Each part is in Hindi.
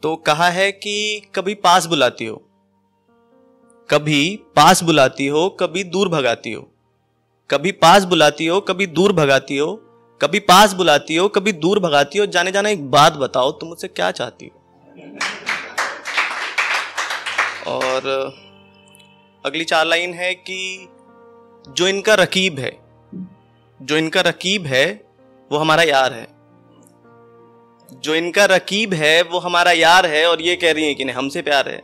तो कहा है कि कभी पास बुलाती हो, कभी पास बुलाती हो, कभी दूर भगाती हो, कभी पास बुलाती हो, कभी दूर भगाती हो, कभी पास बुलाती हो, कभी दूर भगाती हो। जाने जाना एक बात बताओ, तुम मुझसे क्या चाहती हो? और अगली 4 लाइन है कि जो इनका रकीब है, जो इनका रकीब है वो हमारा यार है, जो इनका रकीब है वो हमारा यार है, और ये कह रही है कि नहीं हमसे प्यार है।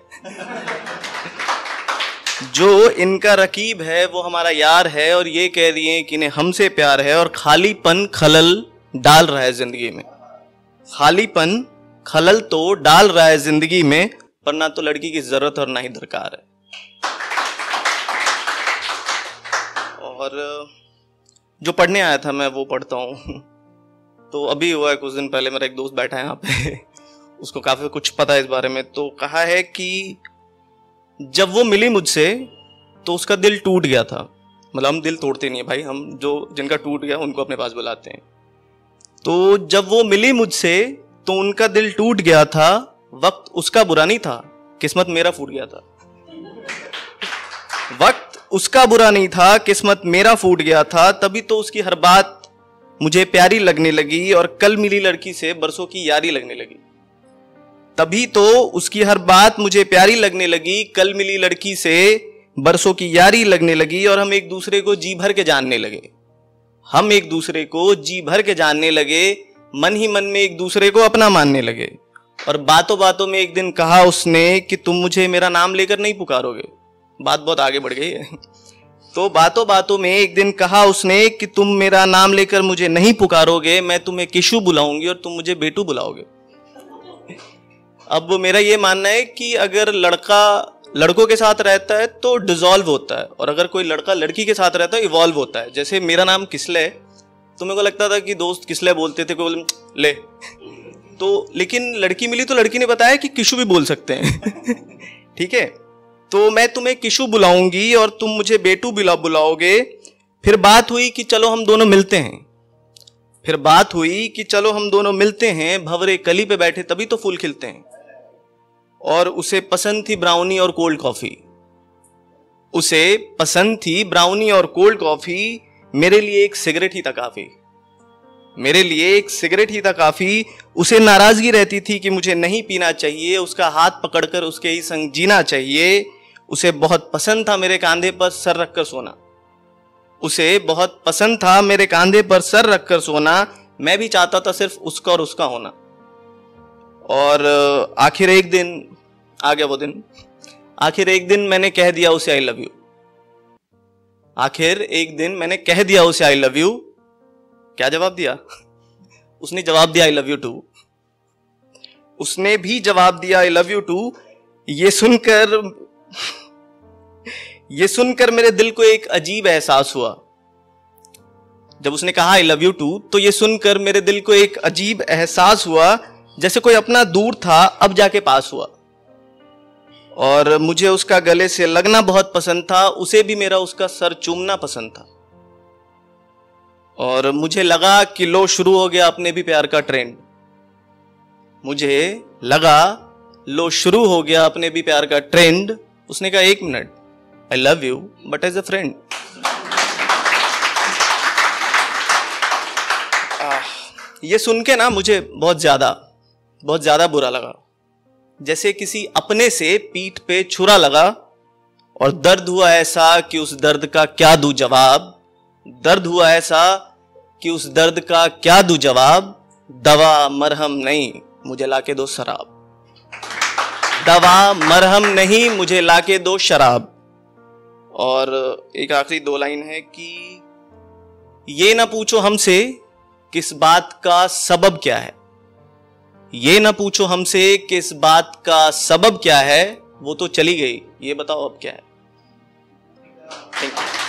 जो इनका रकीब है वो हमारा यार है, और ये कह रही है कि नहीं हमसे प्यार है, और खालीपन खलल डाल रहा है जिंदगी में, खालीपन खलल तो डाल रहा है जिंदगी में, पर ना तो लड़की की जरूरत और ना ही दरकार है। और जो पढ़ने आया था मैं वो पढ़ता हूँ। तो अभी हुआ है कुछ दिन पहले, मेरा एक दोस्त बैठा है यहाँ पे, उसको काफी कुछ पता है इस बारे में। तो कहा है कि जब वो मिली मुझसे तो उसका दिल टूट गया था। मतलब हम दिल तोड़ते नहीं है भाई, हम जो जिनका टूट गया उनको अपने पास बुलाते हैं। तो जब वो मिली मुझसे तो उनका दिल टूट गया था, वक्त उसका बुरा नहीं था, किस्मत मेरा फूट गया था। वक्त उसका बुरा नहीं था, किस्मत मेरा फूट गया था, तभी तो उसकी हर बात मुझे प्यारी लगने लगी, और कल मिली लड़की से बरसों की यारी लगने लगी। तभी तो उसकी हर बात मुझे प्यारी लगने लगी, कल मिली लड़की से बरसों की यारी लगने लगी, और हम एक दूसरे को जी भर के जानने लगे, हम एक दूसरे को जी भर के जानने लगे, मन ही मन में एक दूसरे को अपना मानने लगे। और बातों बातों में एक दिन कहा उसने कि तुम मुझे मेरा नाम लेकर नहीं पुकारोगे। बात बहुत आगे बढ़ गई है। तो बातों बातों में एक दिन कहा उसने कि तुम मेरा नाम लेकर मुझे नहीं पुकारोगे, मैं तुम्हें किशु बुलाऊंगी और तुम मुझे बेटू बुलाओगे। अब मेरा ये मानना है कि अगर लड़का लड़कों के साथ रहता है तो डिसॉल्व होता है, और अगर कोई लड़का लड़की के साथ रहता है इवॉल्व होता है। जैसे मेरा नाम किसले है, तो मेरे को लगता था कि दोस्त किसले बोलते थे, कोई ले, तो लेकिन लड़की मिली तो लड़की ने बताया कि किशु भी बोल सकते हैं। ठीक है, तो मैं तुम्हें किशु बुलाऊंगी और तुम मुझे बेटू बुलाओगे। फिर बात हुई कि चलो हम दोनों मिलते हैं, फिर बात हुई कि चलो हम दोनों मिलते हैं, भंवरे कली पे बैठे तभी तो फूल खिलते हैं। और उसे पसंद थी ब्राउनी और कोल्ड कॉफी, उसे पसंद थी ब्राउनी और कोल्ड कॉफी, मेरे लिए एक सिगरेट ही था काफी, मेरे लिए एक सिगरेट ही था काफी। उसे नाराजगी रहती थी कि मुझे नहीं पीना चाहिए, उसका हाथ पकड़कर उसके ही संग जीना चाहिए। उसे बहुत पसंद था मेरे कांधे पर सर रखकर सोना, उसे बहुत पसंद था मेरे कांधे पर सर रखकर सोना, मैं भी चाहता था सिर्फ उसका और उसका होना। और आखिर एक दिन आ गया वो दिन, आखिर एक दिन मैंने कह दिया उसे आई लव यू, आखिर एक दिन मैंने कह दिया उसे आई लव यू। क्या जवाब दिया उसने? जवाब दिया आई लव यू टू। उसने भी जवाब दिया आई लव यू टू। ये सुनकर मेरे दिल को एक अजीब एहसास हुआ। जब उसने कहा आई लव यू टू, तो ये सुनकर मेरे दिल को एक अजीब एहसास हुआ, जैसे कोई अपना दूर था अब जाके पास हुआ। और मुझे उसका गले से लगना बहुत पसंद था, उसे भी मेरा उसका सर चूमना पसंद था। और मुझे लगा कि लो शुरू हो गया अपने भी प्यार का ट्रेंड, मुझे लगा लो शुरू हो गया अपने भी प्यार का ट्रेंड। उसने कहा 1 minute, I love you but as a friend. ये सुन के ना मुझे बहुत ज्यादा बुरा लगा, जैसे किसी अपने से पीठ पे छुरा लगा। और दर्द हुआ ऐसा कि उस दर्द का क्या दूं जवाब, दर्द हुआ ऐसा कि उस दर्द का क्या दूं जवाब। दवा मरहम नहीं मुझे लाके दो शराब, दवा मरहम नहीं मुझे लाके दो शराब। और एक आखिरी 2 लाइन है कि ये ना पूछो हमसे किस बात का सबब क्या है, ये ना पूछो हमसे किस बात का सबब क्या है, वो तो चली गई, ये बताओ अब क्या है। Thank you.